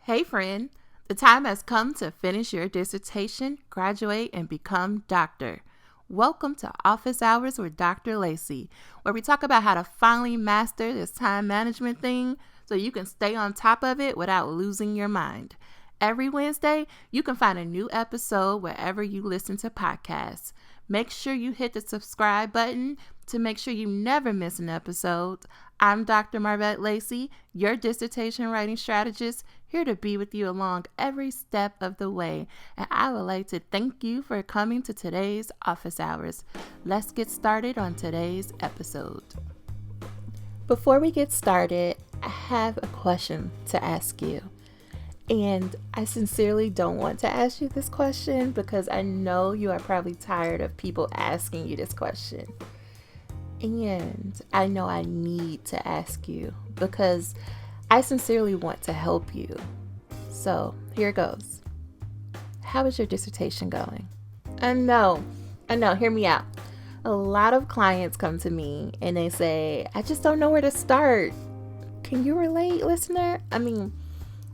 Hey friend, the time has come to finish your dissertation, graduate, and become doctor. Welcome to Office Hours with Dr. Lacy, where we talk about how to finally master this time management thing so you can stay on top of it without losing your mind. Every Wednesday, you can find a new episode wherever you listen to podcasts. Make sure you hit the subscribe button to make sure you never miss an episode. I'm Dr. Marvette Lacy, your dissertation writing strategist, here to be with you along every step of the way. And I would like to thank you for coming to today's office hours. Let's get started on today's episode. Before we get started, I have a question to ask you. And I sincerely don't want to ask you this question because I know you are probably tired of people asking you this question. And I know I need to ask you because I sincerely want to help you. So here goes. How is your dissertation going? I know, hear me out. A lot of clients come to me and they say, I just don't know where to start. Can you relate, listener? I mean,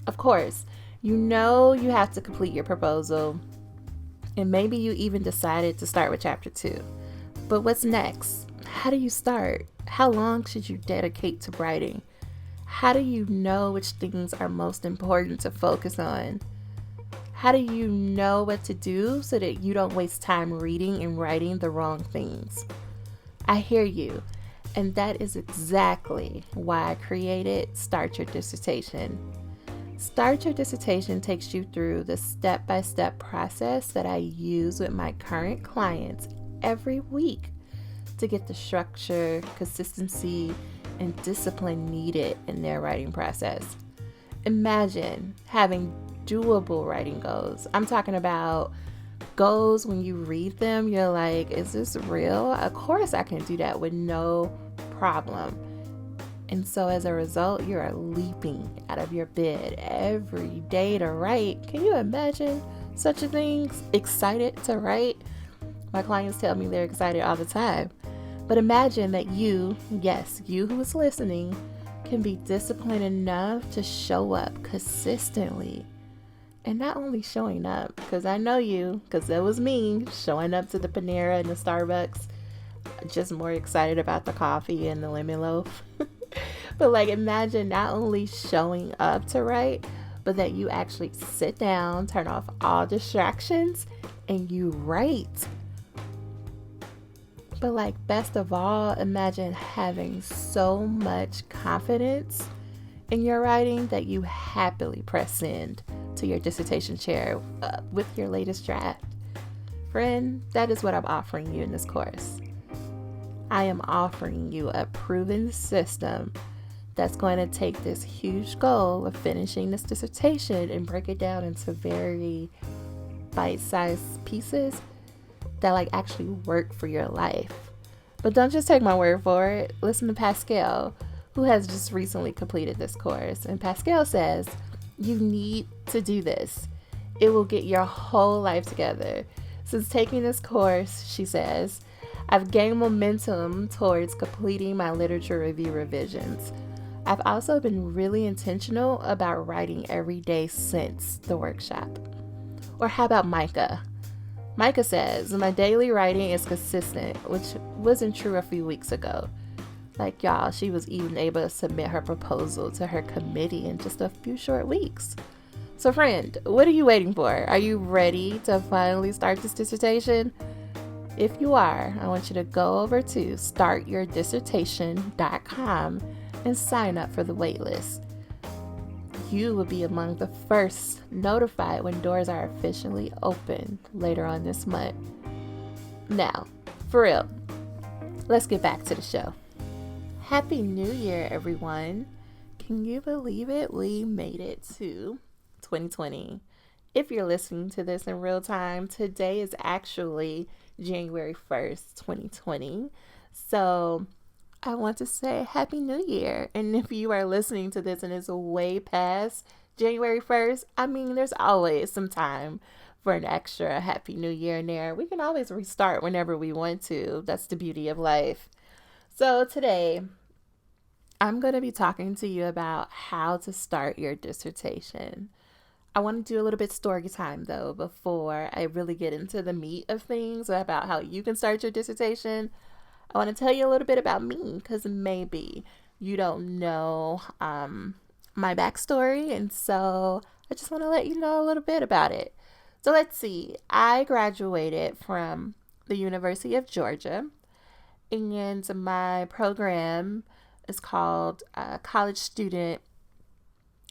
of course, you know you have to complete your proposal, and maybe you even decided to start with chapter 2. But what's next? How do you start? How long should you dedicate to writing? How do you know which things are most important to focus on? How do you know what to do so that you don't waste time reading and writing the wrong things? I hear you, and that is exactly why I created Start Your Dissertation. Start Your Dissertation takes you through the step-by-step process that I use with my current clients every week to get the structure, consistency, and discipline needed in their writing process. Imagine having doable writing goals. I'm talking about goals when you read them, you're like, is this real? Of course I can do that with no problem. And so as a result, you are leaping out of your bed every day to write. Can you imagine such a thing? Excited to write? My clients tell me they're excited all the time. But imagine that you, yes, you who is listening, can be disciplined enough to show up consistently. And not only showing up, because I know you, because that was me, showing up to the Panera and the Starbucks, just more excited about the coffee and the lemon loaf. But like, imagine not only showing up to write, but that you actually sit down, turn off all distractions, and you write. But like, best of all, imagine having so much confidence in your writing that you happily press send to your dissertation chair with your latest draft. Friend, that is what I'm offering you in this course. I am offering you a proven system that's going to take this huge goal of finishing this dissertation and break it down into very bite-sized pieces that like actually work for your life. But don't just take my word for it. Listen to Pascal, who has just recently completed this course. And Pascal says, you need to do this. It will get your whole life together. Since taking this course, she says, I've gained momentum towards completing my literature review revisions. I've also been really intentional about writing every day since the workshop. Or how about Micah? Micah says, my daily writing is consistent, which wasn't true a few weeks ago. Like, y'all, she was even able to submit her proposal to her committee in just a few short weeks. So friend, what are you waiting for? Are you ready to finally start this dissertation? If you are, I want you to go over to startyourdissertation.com and sign up for the waitlist. You will be among the first notified when doors are officially open later on this month. Now, for real, let's get back to the show. Happy New Year, everyone. Can you believe it? We made it to 2020. If you're listening to this in real time, today is actually January 1st, 2020. So I want to say Happy New Year. And if you are listening to this and it's way past January 1st, I mean, there's always some time for an extra Happy New Year in there. We can always restart whenever we want to. That's the beauty of life. So today, I'm going to be talking to you about how to start your dissertation. I want to do a little bit story time though before I really get into the meat of things about how you can start your dissertation. I want to tell you a little bit about me because maybe you don't know my backstory, and so I just want to let you know a little bit about it. So let's see. I graduated from the University of Georgia, and my program is called College Student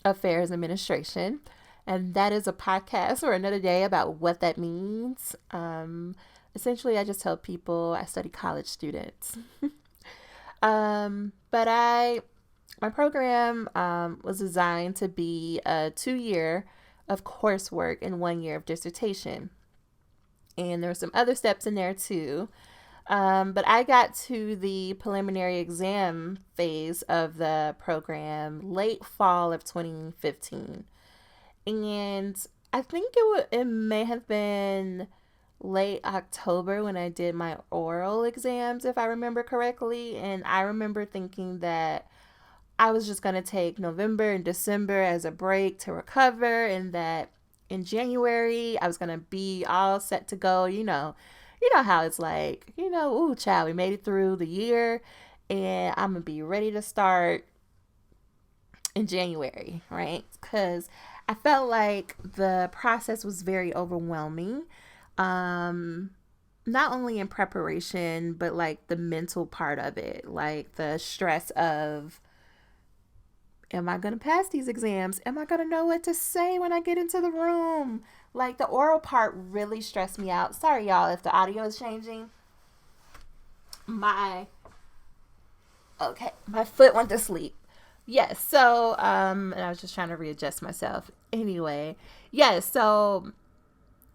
Affairs Administration. And that is a podcast for another day about what that means. Essentially, I just tell people I study college students. But my program was designed to be a 2 year of coursework and 1 year of dissertation. And there's some other steps in there too. But I got to the preliminary exam phase of the program late fall of 2015. And I think it may have been late October when I did my oral exams, if I remember correctly. And I remember thinking that I was just going to take November and December as a break to recover, and that in January I was going to be all set to go. You know how it's like, ooh, child, we made it through the year and I'm going to be ready to start in January, right? Because I felt like the process was very overwhelming. Not only in preparation, but like the mental part of it, like the stress of, am I going to pass these exams? Am I going to know what to say when I get into the room? Like the oral part really stressed me out. Sorry, y'all, if the audio is changing. My foot went to sleep. Yes, so and I was just trying to readjust myself. Anyway, yes, so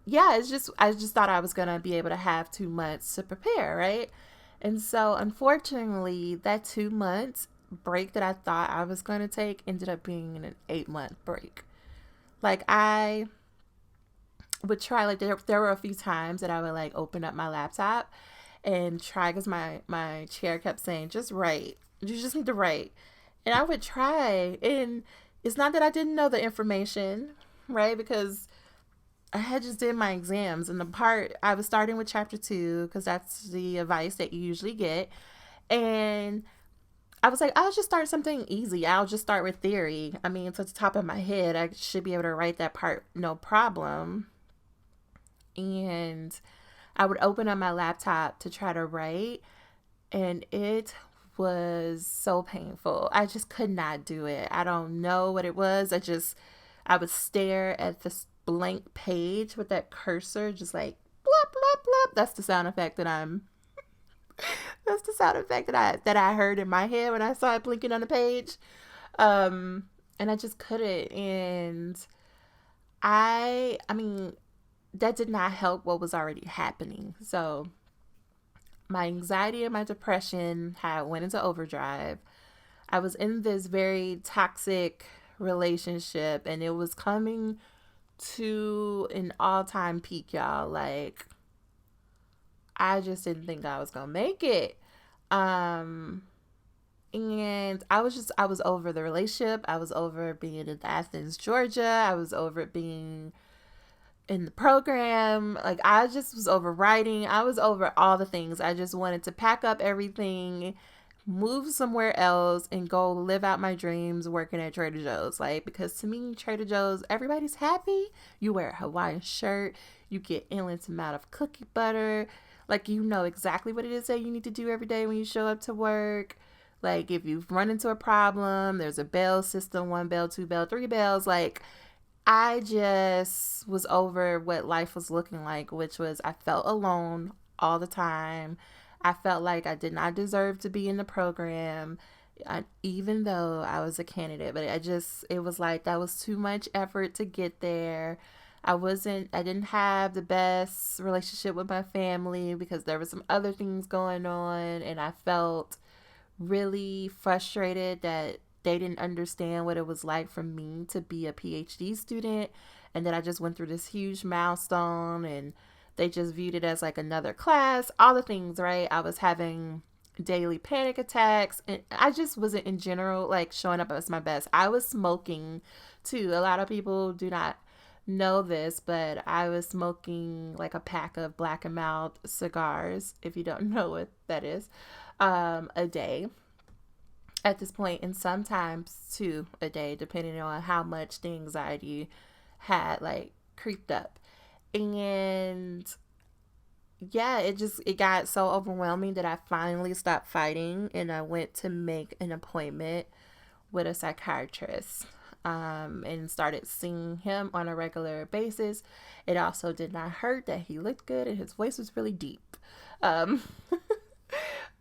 yeah, I just thought I was gonna be able to have 2 months to prepare, right? And so unfortunately, that 2 months break that I thought I was gonna take ended up being an 8 month break. Like I would try, like there were a few times that I would like open up my laptop and try, because my chair kept saying, just write, you just need to write. And I would try, and it's not that I didn't know the information, right? Because I had just did my exams, and the part I was starting with chapter 2 because that's the advice that you usually get. And I was like, I'll just start something easy. I'll just start with theory. I mean, it's at the top of my head. I should be able to write that part no problem. And I would open up my laptop to try to write, and it was so painful. I just could not do it. I don't know what it was. I would stare at this blank page with that cursor, just like blop blop blop. That's the sound effect that I heard in my head when I saw it blinking on the page. And I just couldn't. And I mean, that did not help what was already happening. So my anxiety and my depression had went into overdrive. I was in this very toxic relationship, and it was coming to an all-time peak, y'all. Like, I just didn't think I was gonna make it. And I was over the relationship. I was over being in Athens, Georgia. I was over being in the program. Like, I just was over writing. I was over all the things. I just wanted to pack up everything, move somewhere else, and go live out my dreams working at Trader Joe's. Like, because to me, Trader Joe's, everybody's happy. You wear a Hawaiian shirt, you get endless amount of cookie butter. Like, you know exactly what it is that you need to do every day when you show up to work. Like, if you've run into a problem, there's a bell system, 1 bell, 2 bell, 3 bells. Like, I just was over what life was looking like, which was I felt alone all the time. I felt like I did not deserve to be in the program, even though I was a candidate. But it was like that was too much effort to get there. I didn't have the best relationship with my family because there were some other things going on, and I felt really frustrated that they didn't understand what it was like for me to be a PhD student, and that I just went through this huge milestone, and they just viewed it as like another class, all the things, right? I was having daily panic attacks, and I just wasn't in general like showing up as my best. I was smoking too. A lot of people do not know this, but I was smoking like a pack of Black and Mild cigars, if you don't know what that is, a day at this point, and sometimes two a day, depending on how much the anxiety had like creeped up. And yeah, it got so overwhelming that I finally stopped fighting and I went to make an appointment with a psychiatrist, and started seeing him on a regular basis. It also did not hurt that he looked good and his voice was really deep. Um,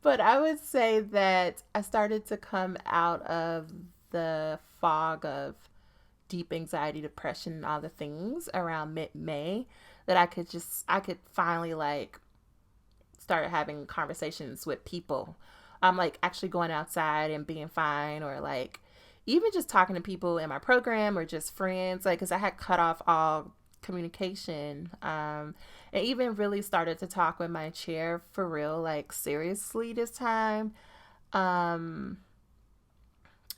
but I would say that I started to come out of the fog of deep anxiety, depression, and all the things around mid May, that I could finally like start having conversations with people. Like actually going outside and being fine, or like even just talking to people in my program or just friends, like, because I had cut off all communication, and even really started to talk with my chair for real, like seriously this time. Um,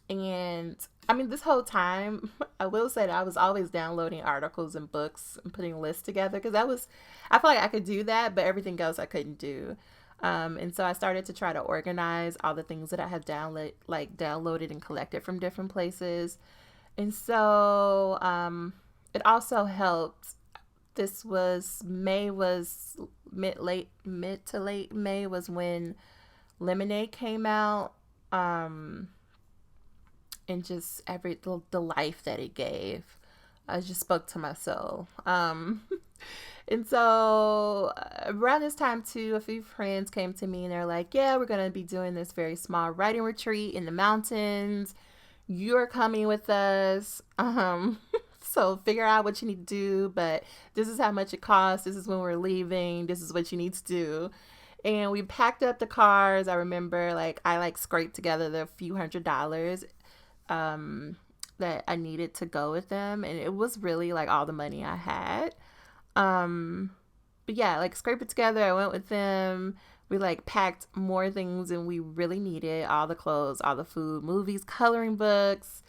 and I mean, this whole time, I will say that I was always downloading articles and books and putting lists together, because I feel like I could do that, but everything else I couldn't do. And so I started to try to organize all the things that I had downloaded and collected from different places. And so it also helped. This was May, was mid to late May was when Lemonade came out. And just the life that it gave, I just spoke to my soul. And so around this time too, a few friends came to me and they're like, "Yeah, we're gonna be doing this very small writing retreat in the mountains. You're coming with us. So figure out what you need to do, but this is how much it costs. This is when we're leaving. This is what you need to do." And we packed up the cars. I remember like I like scraped together the few $100s, um, that I needed to go with them, and it was really like all the money I had. Um, but yeah, like scrape it together. I went with them. We like packed more things than we really needed: all the clothes, all the food, movies, coloring books,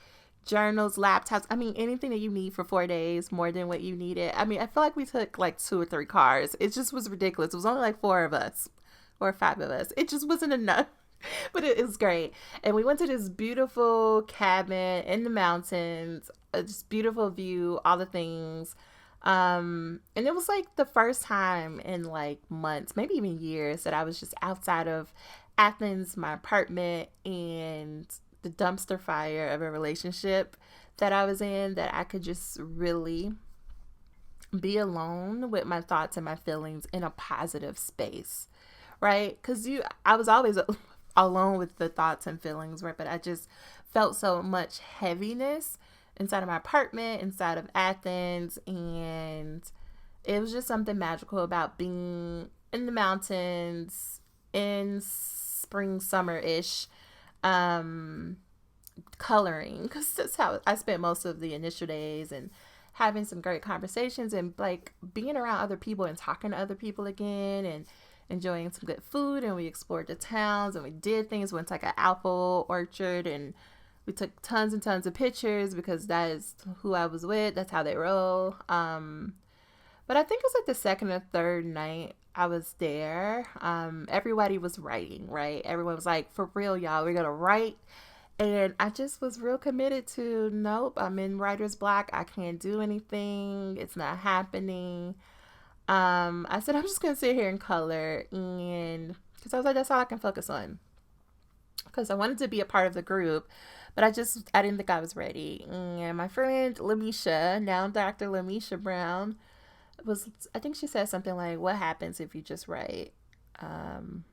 journals, laptops. I mean, anything that you need for 4 days, more than what you needed. I mean, I feel like we took like 2 or 3 cars. It just was ridiculous. It was only like four of us or five of us. It just wasn't enough. But it is great. And we went to this beautiful cabin in the mountains, just beautiful view, all the things. And it was like the first time in like months, maybe even years, that I was just outside of Athens, my apartment, and the dumpster fire of a relationship that I was in, that I could just really be alone with my thoughts and my feelings in a positive space, right? Because I was always alone with the thoughts and feelings, right? But I just felt so much heaviness inside of my apartment, inside of Athens, and it was just something magical about being in the mountains in spring, summer-ish, um, coloring, because that's how I spent most of the initial days, and having some great conversations and like being around other people and talking to other people again, and enjoying some good food. And we explored the towns and we did things. We went to like an apple orchard and we took tons and tons of pictures, because that is who I was with. That's how they roll. But I think it was like the second or third night I was there. Everybody was writing, right? Everyone was like, "For real, y'all, we're gonna write." And I just was real committed to, nope, I'm in writer's block. I can't do anything. It's not happening. I said, I'm just going to sit here and color. And because I was like, that's all I can focus on. Because I wanted to be a part of the group, but I didn't think I was ready. And my friend, Lamisha, now Dr. Lamisha Brown, I think she said something like, "What happens if you just write?" And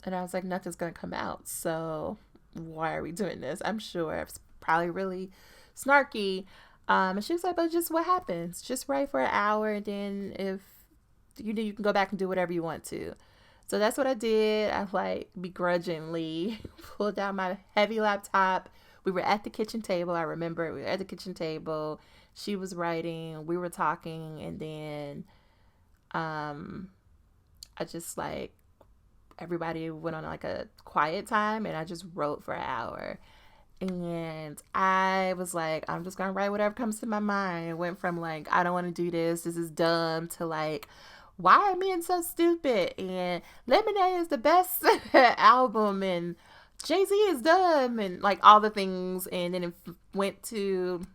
I was like, nothing's going to come out. So why are we doing this? I'm sure it's probably really snarky. And she was like, "But just what happens? Just write for an hour, and then if you can go back and do whatever you want to." So that's what I did. I like begrudgingly pulled out my heavy laptop. We were at the kitchen table. I remember we were at the kitchen table. She was writing. We were talking, and then I just everybody went on like a quiet time, and I just wrote for an hour. And I was like, I'm just going to write whatever comes to my mind. It went from like, I don't want to do this. This is dumb to like, why am I being so stupid? And Lemonade is the best album. And Jay-Z is dumb. And like all the things. And then it went to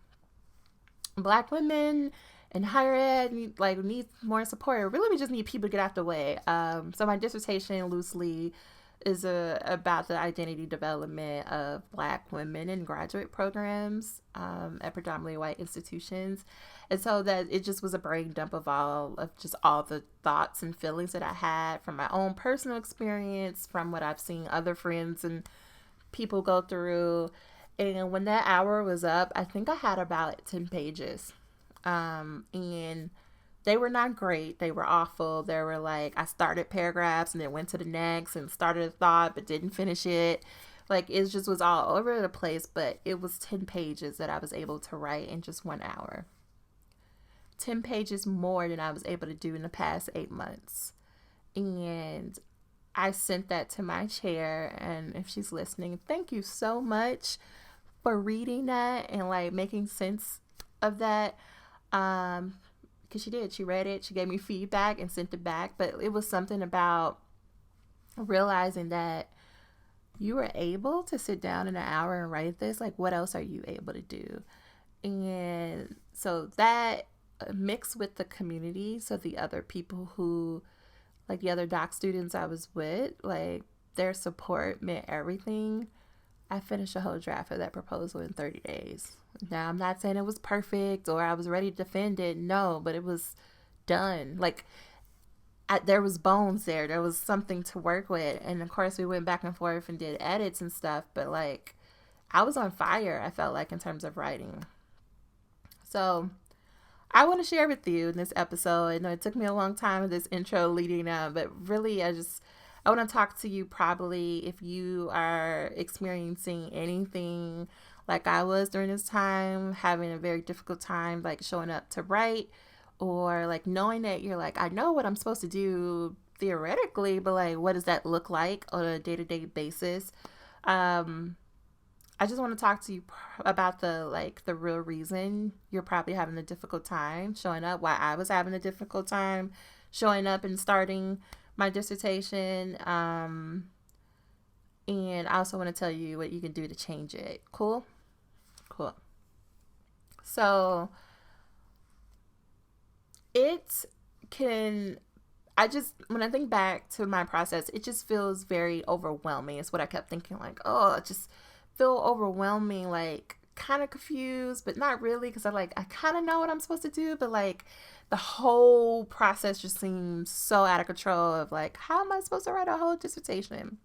Black women and higher ed need more support. Really, we just need people to get out the way. So my dissertation loosely is about the identity development of Black women in graduate programs at predominantly white institutions. And so that it just was a brain dump of all the thoughts and feelings that I had from my own personal experience, from what I've seen other friends and people go through. And when that hour was up, I think I had about 10 pages. And they were not great. They were awful. They were like, I started paragraphs and then went to the next and started a thought but didn't finish it. Like, it just was all over the place, but it was 10 pages that I was able to write in just 1 hour. 10 pages more than I was able to do in the past 8 months. And I sent that to my chair, and if she's listening, thank you so much for reading that and like making sense of that. Because she did. She read it. She gave me feedback and sent it back. But it was something about realizing that you were able to sit down in an hour and write this. Like, what else are you able to do? And so that mixed with the community, so the other people who, like the other doc students I was with, like their support meant everything. I finished a whole draft of that proposal in 30 days. Now, I'm not saying it was perfect or I was ready to defend it. No, but it was done. Like, there was bones there. There was something to work with. And, of course, we went back and forth and did edits and stuff. But, like, I was on fire, I felt like, in terms of writing. So, I want to share with you in this episode. I know it took me a long time with this intro leading up. But really, I want to talk to you probably if you are experiencing anything like I was during this time, having a very difficult time like showing up to write, or like knowing that you're like, I know what I'm supposed to do theoretically, but like what does that look like on a day-to-day basis? I just want to talk to you about the real reason you're probably having a difficult time showing up, why I was having a difficult time showing up and starting my dissertation. And I also want to tell you what you can do to change it. Cool? Cool. So when I think back to my process, it just feels very overwhelming. It's what I kept thinking, like, oh, it just feel overwhelming, like kind of confused, but not really, because I kind of know what I'm supposed to do, but like the whole process just seems so out of control of like, how am I supposed to write a whole dissertation?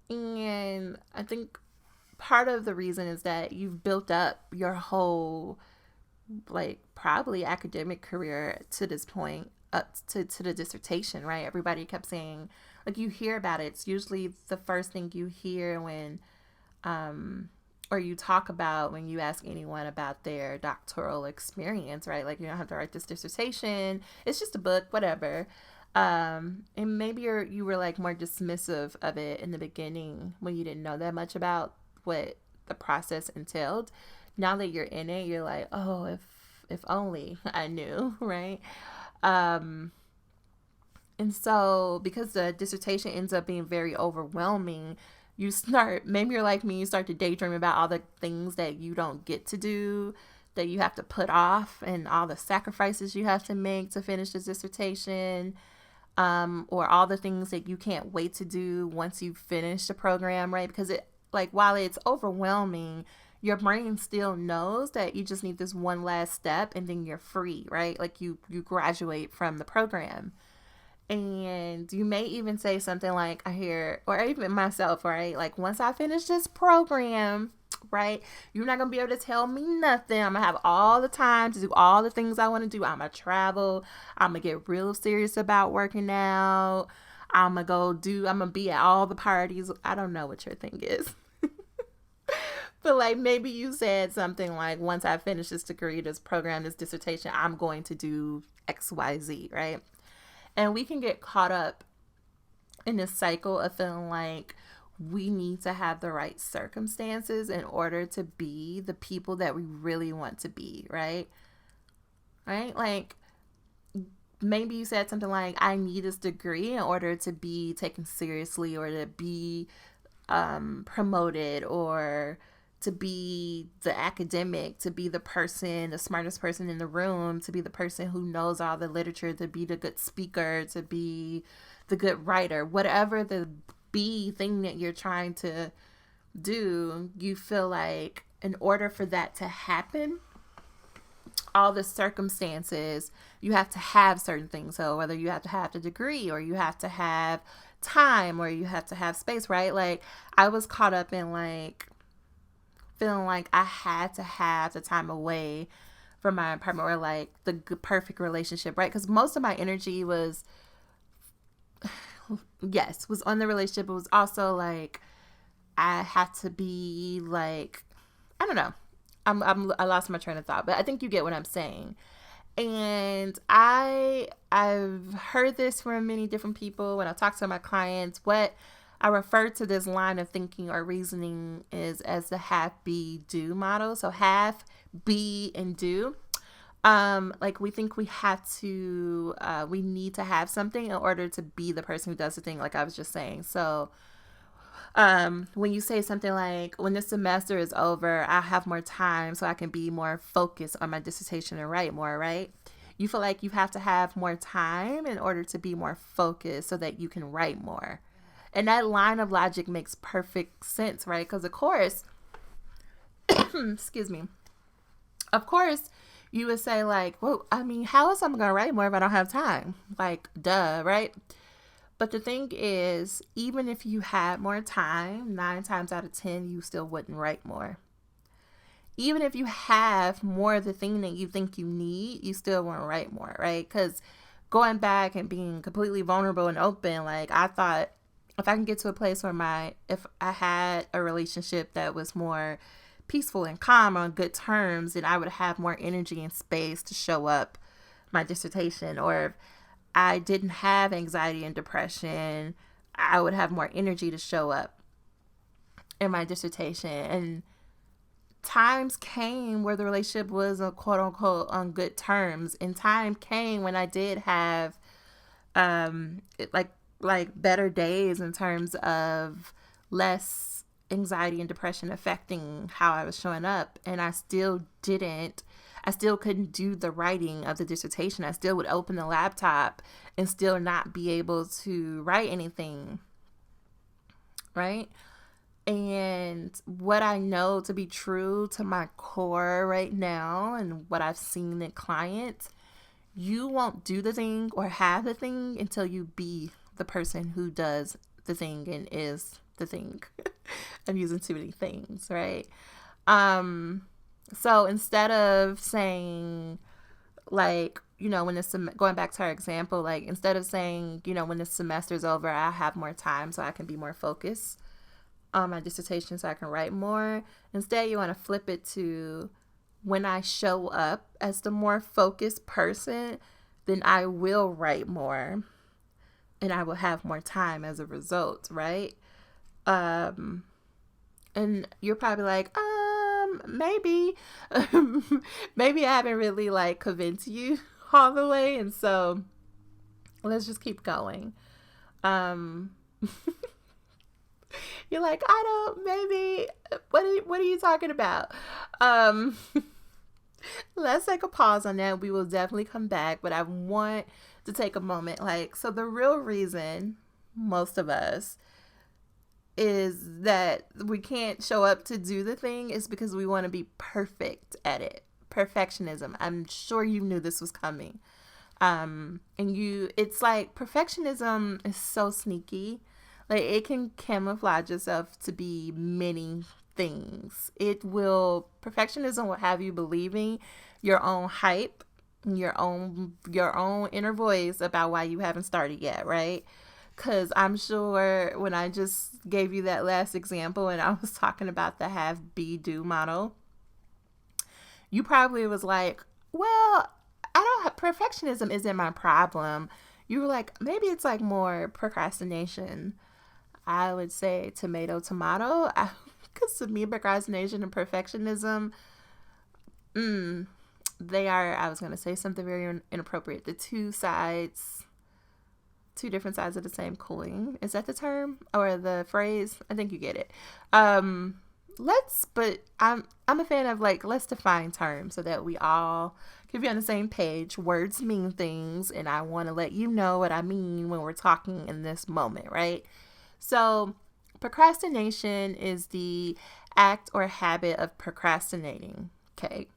And I think part of the reason is that you've built up your whole like probably academic career to this point, up to the dissertation, right? Everybody kept saying, like, you hear about it. It's usually the first thing you hear when or you talk about when you ask anyone about their doctoral experience, right? Like, you don't have to write this dissertation. It's just a book, whatever. And maybe you were like more dismissive of it in the beginning when you didn't know that much about what the process entailed. Now that you're in it, you're like, oh, if only I knew, right? And so because the dissertation ends up being very overwhelming, maybe you're like me, you start to daydream about all the things that you don't get to do, that you have to put off, and all the sacrifices you have to make to finish this dissertation, or all the things that you can't wait to do once you finish the program, right? Because while it's overwhelming, your brain still knows that you just need this one last step and then you're free, right? Like you graduate from the program. And you may even say something like, I hear, or even myself, right? Like, once I finish this program, right, you're not going to be able to tell me nothing. I'm going to have all the time to do all the things I want to do. I'm going to travel. I'm going to get real serious about working out. I'm going to be at all the parties. I don't know what your thing is. But like maybe you said something like, once I finish this degree, this program, this dissertation, I'm going to do XYZ, right? And we can get caught up in this cycle of feeling like we need to have the right circumstances in order to be the people that we really want to be, right? Right? Like, maybe you said something like, I need this degree in order to be taken seriously, or to be promoted, or to be the academic, to be the person, the smartest person in the room, to be the person who knows all the literature, to be the good speaker, to be the good writer, whatever the be thing that you're trying to do. You feel like in order for that to happen, all the circumstances, you have to have certain things. So whether you have to have the degree, or you have to have time, or you have to have space, right? Like, I was caught up in like feeling like I had to have the time away from my partner, or like the perfect relationship, right? Because most of my energy was, yes, was on the relationship. It was also like I had to be like, I don't know. I lost my train of thought, but I think you get what I'm saying. And I've heard this from many different people when I talk to my clients. What I refer to this line of thinking or reasoning is as the have, be, do model. So have, be, and do. Like, we think we have to, we need to have something in order to be the person who does the thing, like I was just saying. So when you say something like, when this semester is over, I'll have more time so I can be more focused on my dissertation and write more, right? You feel like you have to have more time in order to be more focused so that you can write more. And that line of logic makes perfect sense, right? Because of course, excuse me, of course, you would say like, well, I mean, how else am I going to write more if I don't have time? Like, duh, right? But the thing is, even if you had more time, 9 times out of 10, you still wouldn't write more. Even if you have more of the thing that you think you need, you still won't write more, right? Because going back and being completely vulnerable and open, like, I thought if I can get to a place where if I had a relationship that was more peaceful and calm, on good terms, then I would have more energy and space to show up my dissertation. Or if I didn't have anxiety and depression, I would have more energy to show up in my dissertation. And times came where the relationship was a quote unquote on good terms, and time came when I did have like better days in terms of less anxiety and depression affecting how I was showing up. And I still couldn't do the writing of the dissertation. I still would open the laptop and still not be able to write anything, right? And what I know to be true to my core right now, and what I've seen in clients, you won't do the thing or have the thing until you be the person who does the thing and is the thing. I'm using too many things, right? So instead of saying, like, going back to our example, like, instead of saying, when the semester's over, I'll have more time so I can be more focused on my dissertation so I can write more. Instead, you want to flip it to, when I show up as the more focused person, then I will write more and I will have more time as a result, right? And you're probably like, maybe, maybe I haven't really like convinced you all the way. And so let's just keep going. You're like, maybe, what are you talking about? Let's take a pause on that. We will definitely come back, but I want to take a moment. Like, so the real reason most of us is that we can't show up to do the thing is because we want to be perfect at it. Perfectionism. I'm sure you knew this was coming. It's like perfectionism is so sneaky. Like, it can camouflage itself to be many things. Perfectionism will have you believing your own hype, your own inner voice about why you haven't started yet, right? Because I'm sure when I just gave you that last example and I was talking about the have, be, do model, you probably was like, well, perfectionism isn't my problem. You were like, maybe it's like more procrastination. I would say tomato, tomato. Because to me, procrastination and perfectionism, they are, I was going to say something very inappropriate. The two different sides of the same coin. Is that the term or the phrase? I think you get it. But I'm a fan of like, let's define terms so that we all can be on the same page. Words mean things, and I want to let you know what I mean when we're talking in this moment, right? So procrastination is the act or habit of procrastinating, okay?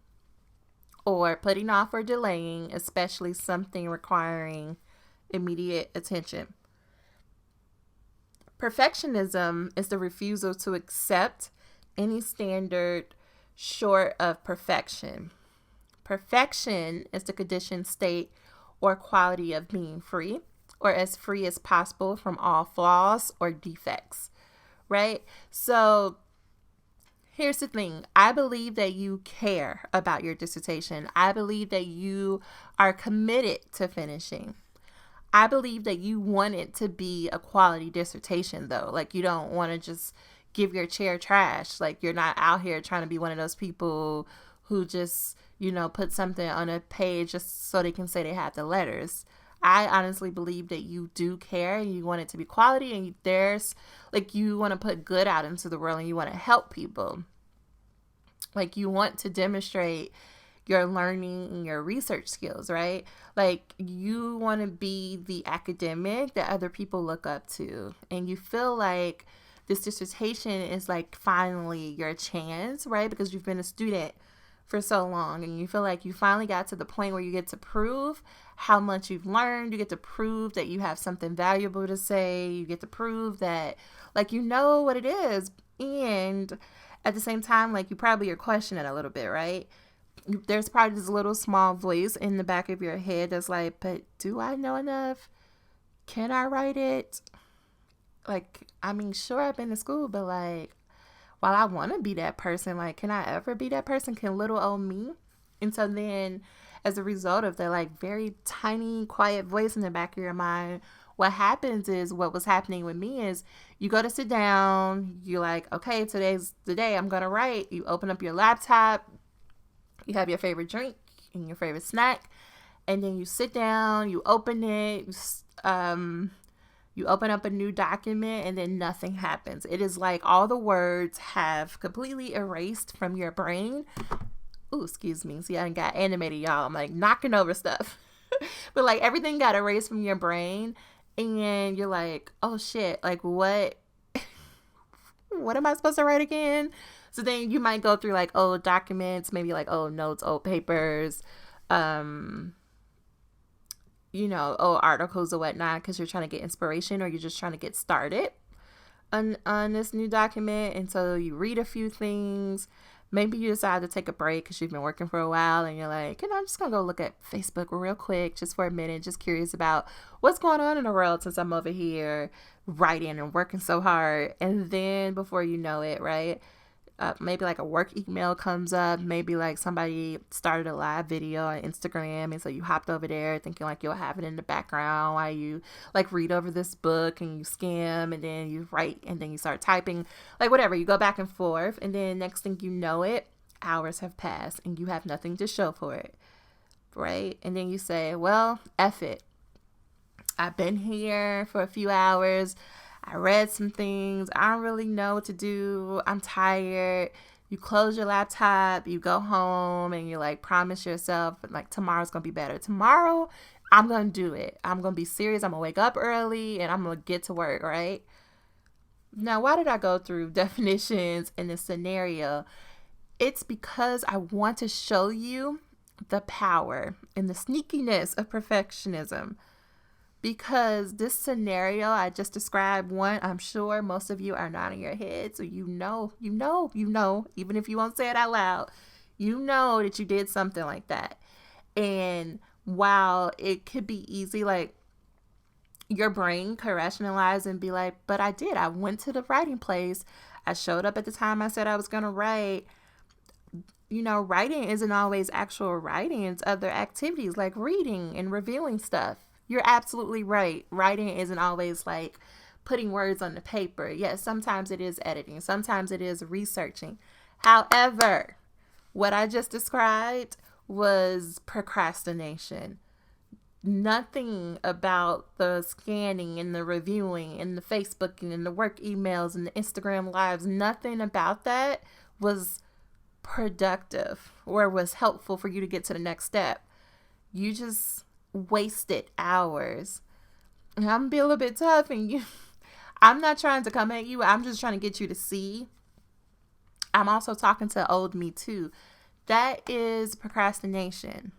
Or putting off or delaying, especially something requiring immediate attention. Perfectionism is the refusal to accept any standard short of perfection. Perfection is the conditioned state or quality of being free, or as free as possible from all flaws or defects, right? So here's the thing. I believe that you care about your dissertation. I believe that you are committed to finishing. I believe that you want it to be a quality dissertation, though. Like, you don't want to just give your chair trash. Like, you're not out here trying to be one of those people who just, put something on a page just so they can say they have the letters. I honestly believe that you do care and you want it to be quality, and you want to put good out into the world and you want to help people. Like, you want to demonstrate your learning and your research skills, right? Like, you want to be the academic that other people look up to. And you feel like this dissertation is like finally your chance, right? Because you've been a student for so long and you feel like you finally got to the point where you get to prove how much you've learned. You get to prove that you have something valuable to say. You get to prove that, like, you know what it is. And at the same time, like, you probably are questioning it a little bit, right? There's probably this little small voice in the back of your head that's like, but do I know enough? Can I write it? Like, I mean, sure, I've been to school, but like, while I want to be that person, like, can I ever be that person? Can little old me? And so then, as a result of that, like, very tiny, quiet voice in the back of your mind, what happens is, what was happening with me is, you go to sit down, you're like, okay, today's the day I'm going to write. You open up your laptop, you have your favorite drink and your favorite snack, and then you sit down, you open it, you open up a new document, and then nothing happens. It is like all the words have completely erased from your brain. Ooh, excuse me. See, I got animated, y'all. I'm like knocking over stuff. But like everything got erased from your brain, and you're like, oh shit, like what am I supposed to write again? So then you might go through like old documents, maybe like old notes, old papers, old articles or whatnot, because you're trying to get inspiration or you're just trying to get started on this new document. And so you read a few things. Maybe you decide to take a break because you've been working for a while and you're like, I'm just going to go look at Facebook real quick just for a minute, just curious about what's going on in the world since I'm over here writing and working so hard. And then before you know it, right, maybe like a work email comes up, maybe like somebody started a live video on Instagram, and so you hopped over there thinking like you'll have it in the background while you like read over this book and you skim and then you write and then you start typing, like whatever, you go back and forth, and then next thing you know it, hours have passed and you have nothing to show for it, right? And then you say, well, F it, I've been here for a few hours, I read some things, I don't really know what to do, I'm tired. You close your laptop, you go home, and you like promise yourself like tomorrow's gonna be better. Tomorrow, I'm gonna do it. I'm gonna be serious. I'm gonna wake up early and I'm gonna get to work, right? Now, why did I go through definitions in this scenario? It's because I want to show you the power and the sneakiness of perfectionism. Because this scenario I just described, one, I'm sure most of you are nodding your head. So you know, even if you won't say it out loud, you know that you did something like that. And while it could be easy, like your brain could rationalize and be like, but I did. I went to the writing place. I showed up at the time I said I was going to write. Writing isn't always actual writing. It's other activities like reading and reviewing stuff. You're absolutely right. Writing isn't always like putting words on the paper. Yes, sometimes it is editing. Sometimes it is researching. However, what I just described was procrastination. Nothing about the scanning and the reviewing and the Facebooking and the work emails and the Instagram lives, nothing about that was productive or was helpful for you to get to the next step. You just wasted hours. And I'm gonna be a little bit tough, and I'm not trying to come at you. I'm just trying to get you to see. I'm also talking to old me too. That is procrastination.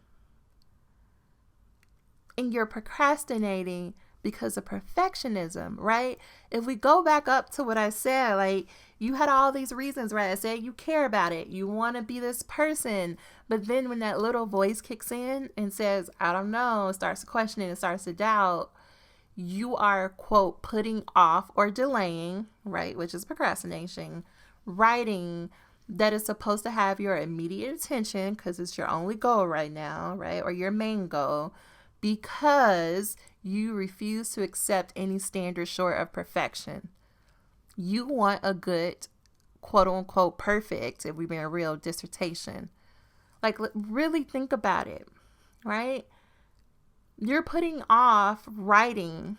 And you're procrastinating because of perfectionism, right? If we go back up to what I said, like, you had all these reasons, right? I said you care about it. You want to be this person. But then when that little voice kicks in and says, I don't know, starts to question it, starts to doubt, you are, quote, putting off or delaying, right? Which is procrastination, writing that is supposed to have your immediate attention because it's your only goal right now, right? Or your main goal, because you refuse to accept any standard short of perfection. You want a good, quote unquote, perfect, if we've been a real dissertation. Like, really think about it, right? You're putting off writing.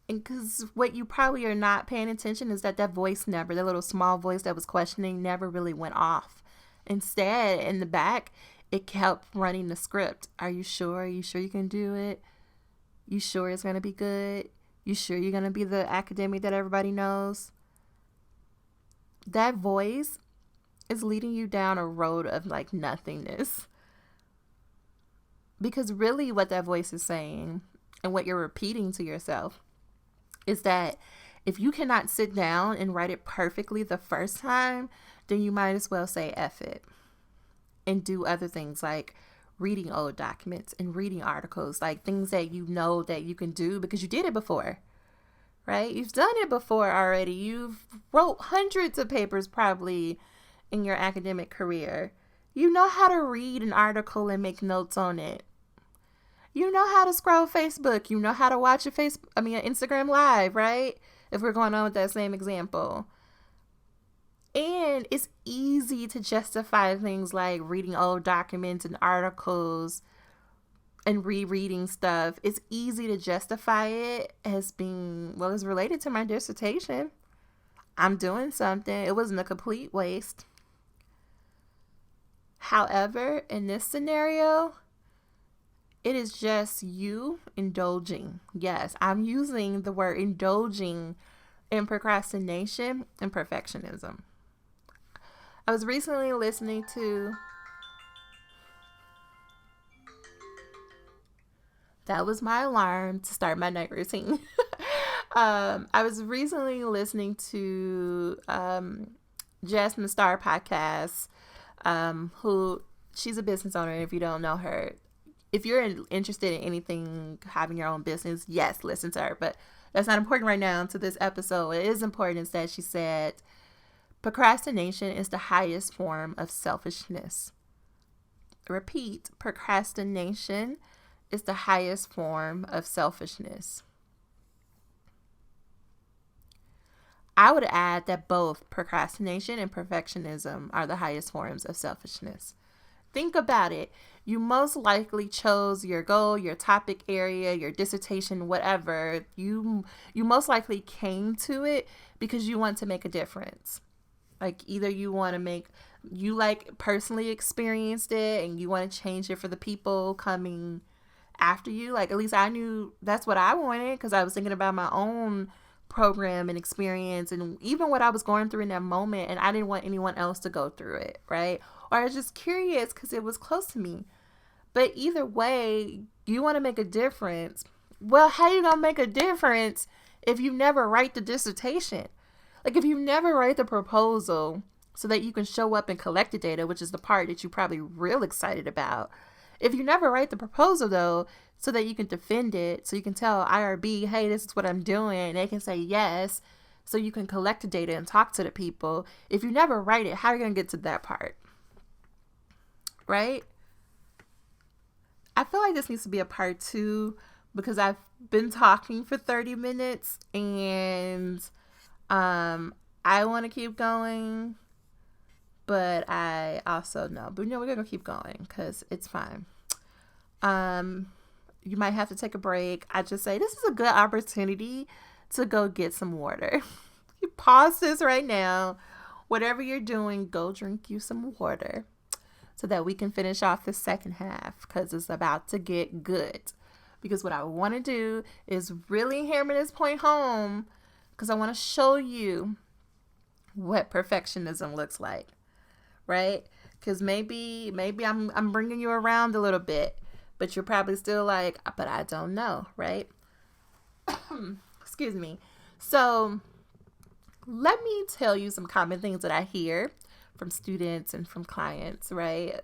And because what you probably are not paying attention is that voice never, that little small voice that was questioning, never really went off. Instead, in the back, it kept running the script. Are you sure? Are you sure you can do it? You sure it's going to be good? You sure you're going to be the academic that everybody knows? That voice is leading you down a road of like nothingness. Because really what that voice is saying and what you're repeating to yourself is that if you cannot sit down and write it perfectly the first time, then you might as well say F it and do other things like reading old documents and reading articles, like things that you know that you can do because you did it before, right? You've done it before already. You've wrote hundreds of papers probably in your academic career. You know how to read an article and make notes on it. You know how to scroll Facebook. You know how to watch an Instagram live, right? If we're going on with that same example. And it's easy to justify things like reading old documents and articles and rereading stuff. It's easy to justify it as being, well, it's related to my dissertation. I'm doing something. It wasn't a complete waste. However, in this scenario, it is just you indulging. Yes, I'm using the word indulging in procrastination and perfectionism. I was recently listening to... That was my alarm to start my night routine. I was recently listening to Jasmine Star podcast, who she's a business owner. If you don't know her, if you're interested in anything, having your own business, yes, listen to her. But that's not important right now to this episode. It is important instead. She said, procrastination is the highest form of selfishness. Repeat, procrastination is the highest form of selfishness. I would add that both procrastination and perfectionism are the highest forms of selfishness. Think about it. You most likely chose your goal, your topic area, your dissertation, whatever. You most likely came to it because you want to make a difference. Like either you want to make, you like personally experienced it and you want to change it for the people coming after you. Like at least I knew that's what I wanted because I was thinking about my own program and experience and even what I was going through in that moment, and I didn't want anyone else to go through it, right? Or I was just curious because it was close to me. But either way, you want to make a difference. Well, how you gonna make a difference if you never write the dissertation? Like if you never write the proposal so that you can show up and collect the data, which is the part that you're probably real excited about. If you never write the proposal though, so that you can defend it, so you can tell IRB, hey, this is what I'm doing, and they can say yes, so you can collect the data and talk to the people. If you never write it, how are you going to get to that part? Right? I feel like this needs to be a part 2, because I've been talking for 30 minutes and I want to keep going, but I also know. But we're going to keep going because it's fine. You might have to take a break. I just say this is a good opportunity to go get some water. You pause this right now. Whatever you're doing, go drink you some water so that we can finish off the second half because it's about to get good. Because what I want to do is really hammer this point home because I want to show you what perfectionism looks like, right? Because maybe I'm bringing you around a little bit, but you're probably still like, but I don't know, right? Excuse me. So let me tell you some common things that I hear from students and from clients, right?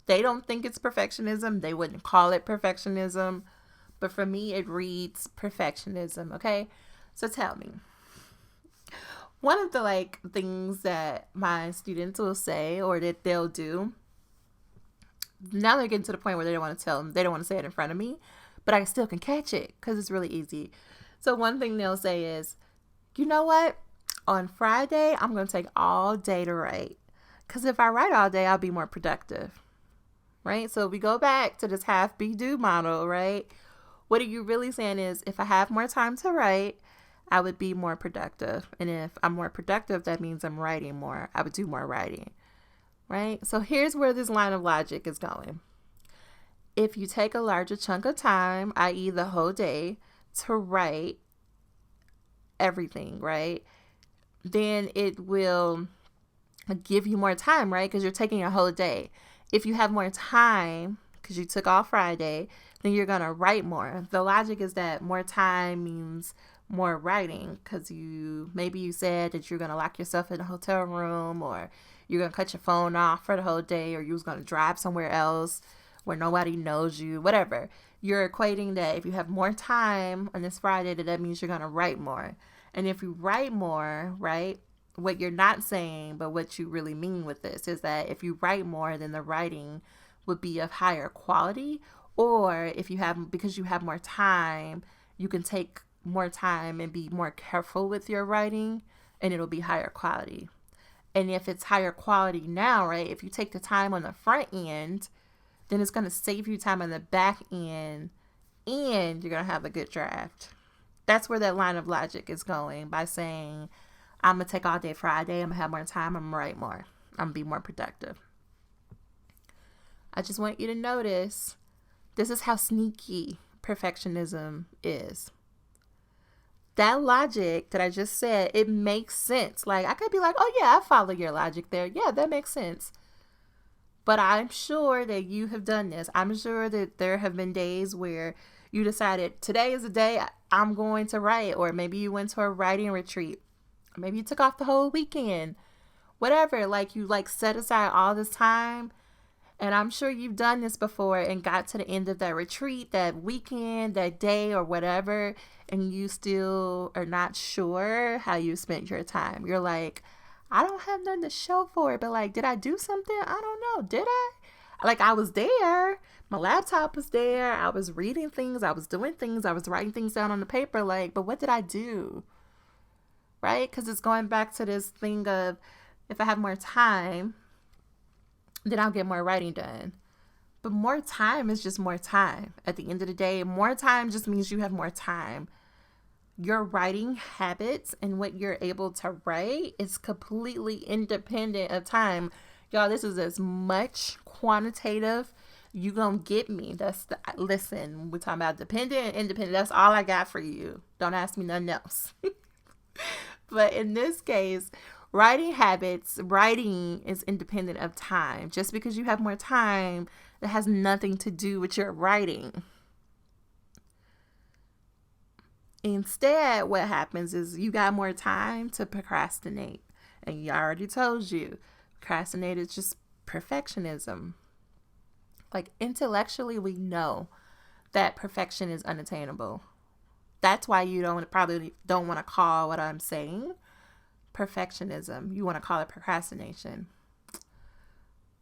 They don't think it's perfectionism. They wouldn't call it perfectionism. But for me, it reads perfectionism, okay? So tell me. One of the things that my students will say or that they'll do, now they're getting to the point where they don't want to tell them, they don't want to say it in front of me, but I still can catch it because it's really easy. So one thing they'll say is, you know what? On Friday, I'm going to take all day to write. Because if I write all day, I'll be more productive, right? So we go back to this half be do model, right? What are you really saying is if I have more time to write, I would be more productive. And if I'm more productive, that means I'm writing more. I would do more writing, right? So here's where this line of logic is going. If you take a larger chunk of time, i.e. the whole day, to write everything, right? Then it will give you more time, right? Because you're taking a whole day. If you have more time, because you took off Friday, then you're going to write more. The logic is that more time means more writing because maybe you said that you're going to lock yourself in a hotel room or you're going to cut your phone off for the whole day or you was going to drive somewhere else where nobody knows you, whatever. You're equating that if you have more time on this Friday, that means you're going to write more. And if you write more, right, what you're not saying, but what you really mean with this is that if you write more, then the writing would be of higher quality. Or because you have more time, you can take more time and be more careful with your writing and it'll be higher quality. And if it's higher quality now, right, if you take the time on the front end, then it's going to save you time on the back end and you're going to have a good draft. That's where that line of logic is going by saying, I'm going to take all day Friday. I'm going to have more time. I'm going to write more. I'm going to be more productive. I just want you to notice this is how sneaky perfectionism is. That logic that I just said, it makes sense. Like I could be like, oh yeah, I follow your logic there. Yeah, that makes sense. But I'm sure that you have done this. I'm sure that there have been days where you decided today is the day I'm going to write, or maybe you went to a writing retreat. Maybe you took off the whole weekend, whatever. You set aside all this time. And I'm sure you've done this before and got to the end of that retreat, that weekend, that day or whatever, and you still are not sure how you spent your time. You're like, I don't have nothing to show for it, but did I do something? I don't know. Did I? I was there. My laptop was there. I was reading things. I was doing things. I was writing things down on the paper. But what did I do? Right? Because it's going back to this thing of if I have more time, then I'll get more writing done. But more time is just more time. At the end of the day, more time just means you have more time. Your writing habits and what you're able to write is completely independent of time. Y'all, this is as much quantitative. You gonna get me. Listen, we're talking about dependent and independent. That's all I got for you. Don't ask me nothing else. But in this case, writing is independent of time. Just because you have more time, that has nothing to do with your writing. Instead, what happens is you got more time to procrastinate. And I already told you, procrastinate is just perfectionism. Intellectually, we know that perfection is unattainable. That's why you probably don't want to call what I'm saying perfectionism. You want to call it procrastination.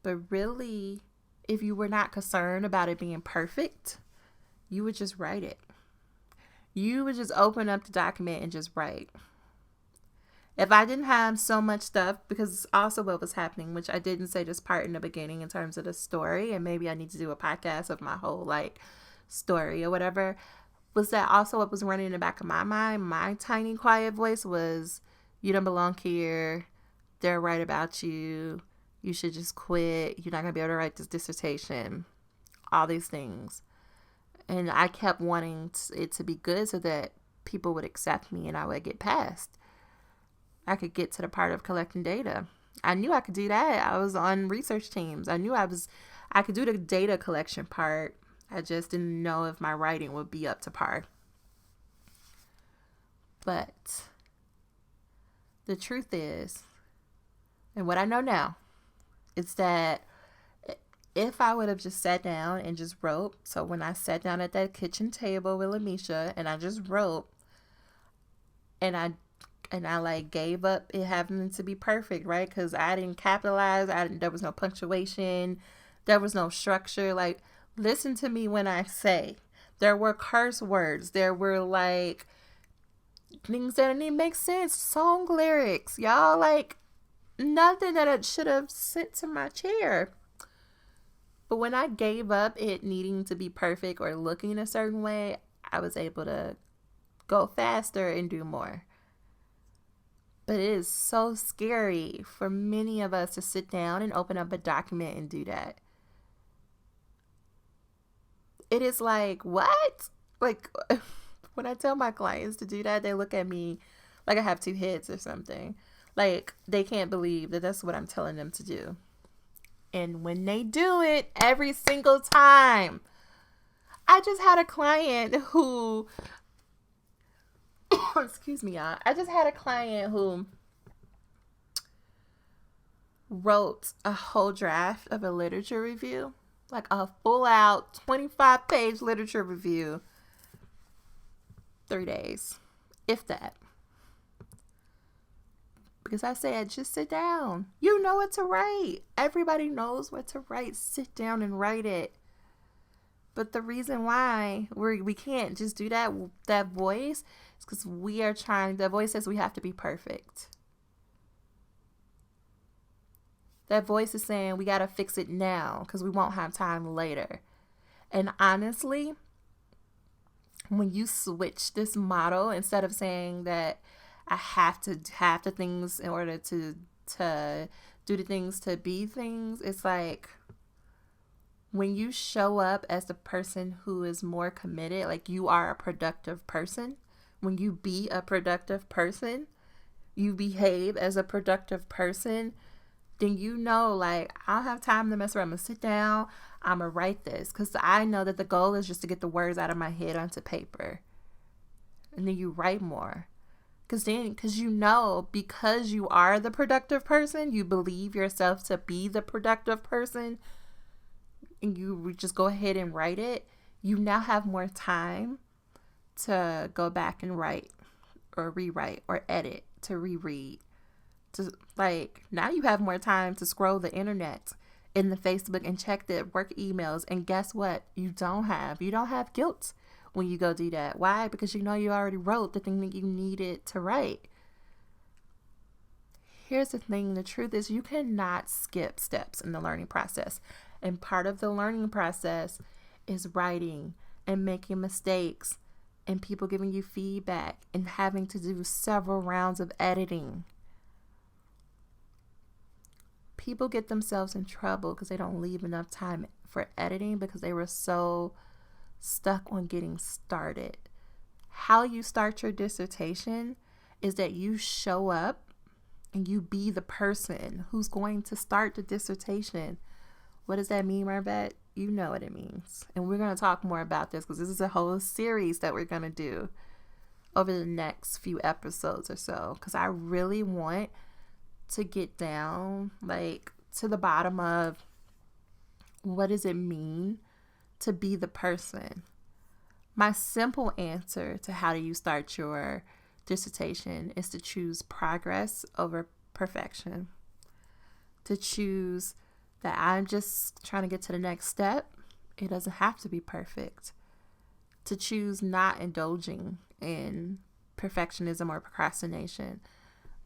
But really, if you were not concerned about it being perfect, you would just write it. You would just open up the document and just write. If I didn't have so much stuff, because also what was happening, which I didn't say this part in the beginning in terms of the story, and maybe I need to do a podcast of my whole like story or whatever, was that also what was running in the back of my mind. My tiny quiet voice was, you don't belong here. They're right about you. You should just quit. You're not going to be able to write this dissertation. All these things. And I kept wanting it to be good so that people would accept me and I would get past. I could get to the part of collecting data. I knew I could do that. I was on research teams. I knew I could do the data collection part. I just didn't know if my writing would be up to par. But the truth is, and what I know now, is that if I would have just sat down and just wrote, so when I sat down at that kitchen table with Lamisha and I just wrote, and I like gave up it having to be perfect, right? Because I didn't capitalize. There was no punctuation. There was no structure. Like, listen to me when I say there were curse words. There were like things that didn't even make sense. Song lyrics, y'all, like nothing that I should have sent to my chair. But when I gave up it needing to be perfect or looking a certain way, I was able to go faster and do more. But it is so scary for many of us to sit down and open up a document and do that. It is like, what? Like, when I tell my clients to do that, they look at me like I have two heads or something. Like, they can't believe that that's what I'm telling them to do. And when they do it every single time, I just had a client who, excuse me, y'all. I just had a client who wrote a whole draft of a literature review, like a full out 25-page literature review, 3 days, if that. Because I said, just sit down. You know what to write. Everybody knows what to write. Sit down and write it. But the reason why we can't just do that voice is because the voice says we have to be perfect. That voice is saying we got to fix it now because we won't have time later. And honestly, when you switch this model, instead of saying that I have to have the things in order to do the things to be things, it's like when you show up as the person who is more committed, like you are a productive person. When you be a productive person, you behave as a productive person, then you know, like, I don't have time to mess around. I'm going to sit down. I'm going to write this because I know that the goal is just to get the words out of my head onto paper. And then you write more. Because because you are the productive person, you believe yourself to be the productive person, and you just go ahead and write it, you now have more time to go back and write or rewrite or edit, to reread. Now you have more time to scroll the internet in the Facebook and check the work emails. And guess what? You don't have guilt when you go do that. Why? Because you know you already wrote the thing that you needed to write. Here's the thing. The truth is you cannot skip steps in the learning process. And part of the learning process is writing and making mistakes and people giving you feedback and having to do several rounds of editing. People get themselves in trouble because they don't leave enough time for editing because they were so stuck on getting started. How you start your dissertation is that you show up and you be the person who's going to start the dissertation. What does that mean, Marvette? You know what it means. And we're going to talk more about this because this is a whole series that we're going to do over the next few episodes or so. Because I really want to get down to the bottom of what does it mean to be the person. My simple answer to how do you start your dissertation is to choose progress over perfection. To choose that I'm just trying to get to the next step. It doesn't have to be perfect. to choose not indulging in perfectionism or procrastination,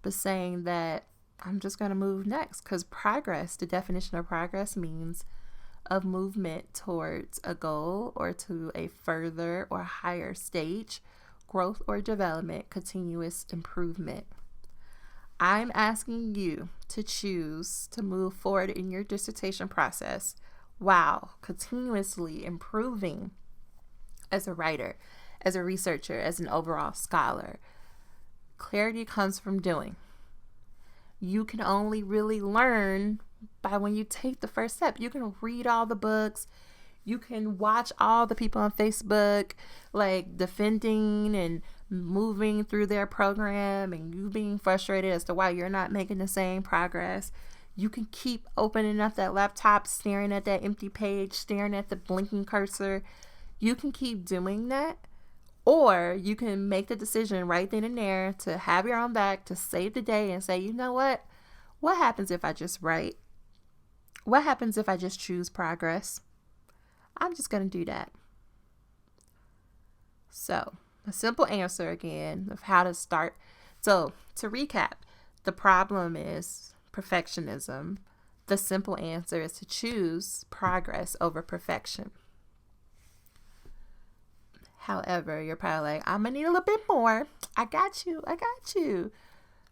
but saying that I'm just going to move next, because progress, the definition of progress means of movement towards a goal or to a further or higher stage, growth or development, continuous improvement. I'm asking you to choose to move forward in your dissertation process while continuously improving as a writer, as a researcher, as an overall scholar. Clarity comes from doing. You can only really learn by when you take the first step. You can read all the books. You can watch all the people on Facebook like defending and moving through their program, and you being frustrated as to why you're not making the same progress. You can keep opening up that laptop, staring at that empty page, staring at the blinking cursor. You can keep doing that, or you can make the decision right then and there to have your own back, to save the day and say, you know what? What happens if I just write? What happens if I just choose progress? I'm just going to do that. So, a simple answer again of how to start. So, to recap, the problem is perfectionism. The simple answer is to choose progress over perfection. However, you're probably like, I'm going to need a little bit more. I got you.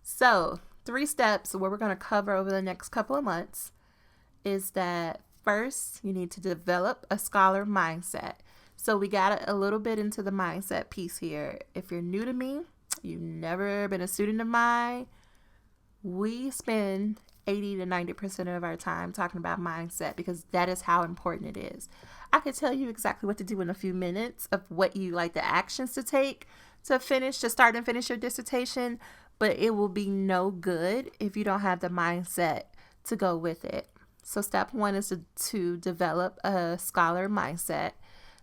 So, 3 steps what we're going to cover over the next couple of months is that first, you need to develop a scholar mindset. So we got a little bit into the mindset piece here. If you're new to me, you've never been a student of mine, we spend 80 to 90% of our time talking about mindset because that is how important it is. I could tell you exactly what to do in a few minutes of what you like the actions to take to start and finish your dissertation, but it will be no good if you don't have the mindset to go with it. So step 1 is to develop a scholar mindset.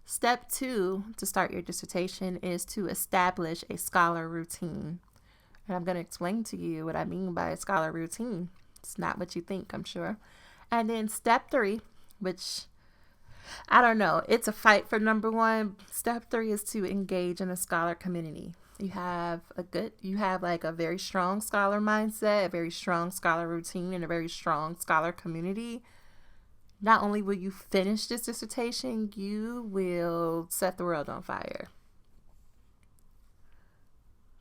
Step 2 to start your dissertation is to establish a scholar routine. And I'm going to explain to you what I mean by a scholar routine. It's not what you think, I'm sure. And then step 3, which I don't know, it's a fight for number 1. Step 3 is to engage in a scholar community. You have like a very strong scholar mindset, a very strong scholar routine, and a very strong scholar community. Not only will you finish this dissertation, you will set the world on fire.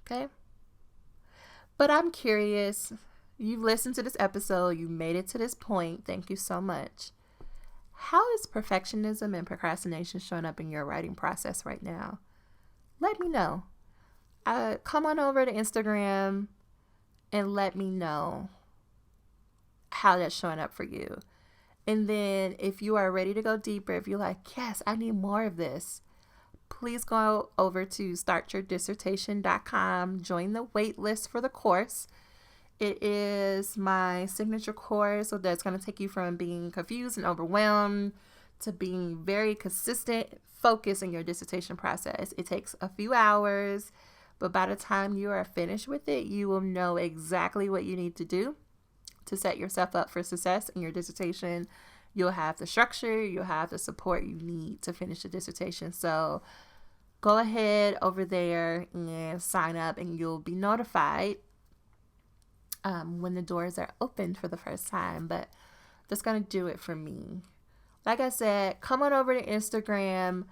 Okay? But I'm curious. You've listened to this episode. You made it to this point. Thank you so much. How is perfectionism and procrastination showing up in your writing process right now? Let me know. Come on over to Instagram and let me know how that's showing up for you. And then if you are ready to go deeper, if you're like, yes, I need more of this, please go over to startyourdissertation.com, join the wait list for the course. It is my signature course, so that's going to take you from being confused and overwhelmed to being very consistent, focused in your dissertation process. It takes a few hours, but by the time you are finished with it, you will know exactly what you need to do to set yourself up for success in your dissertation. You'll have the structure, you'll have the support you need to finish the dissertation. So go ahead over there and sign up, and you'll be notified when the doors are open for the first time. But that's going to do it for me. Like I said, come on over to Instagram.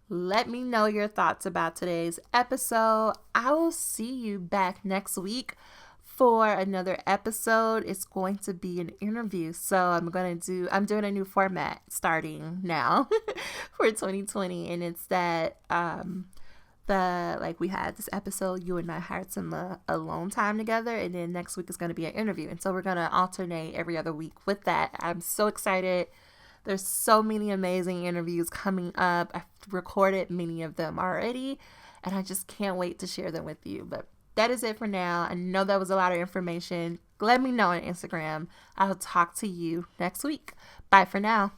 Let me know your thoughts about today's episode. I will see you back next week for another episode. It's going to be an interview. So I'm doing a new format starting now for 2020. And it's that we had this episode, you and I had some alone time together, and then next week is going to be an interview. And so we're going to alternate every other week with that. I'm so excited. There's so many amazing interviews coming up. I've recorded many of them already, and I just can't wait to share them with you. But that is it for now. I know that was a lot of information. Let me know on Instagram. I'll talk to you next week. Bye for now.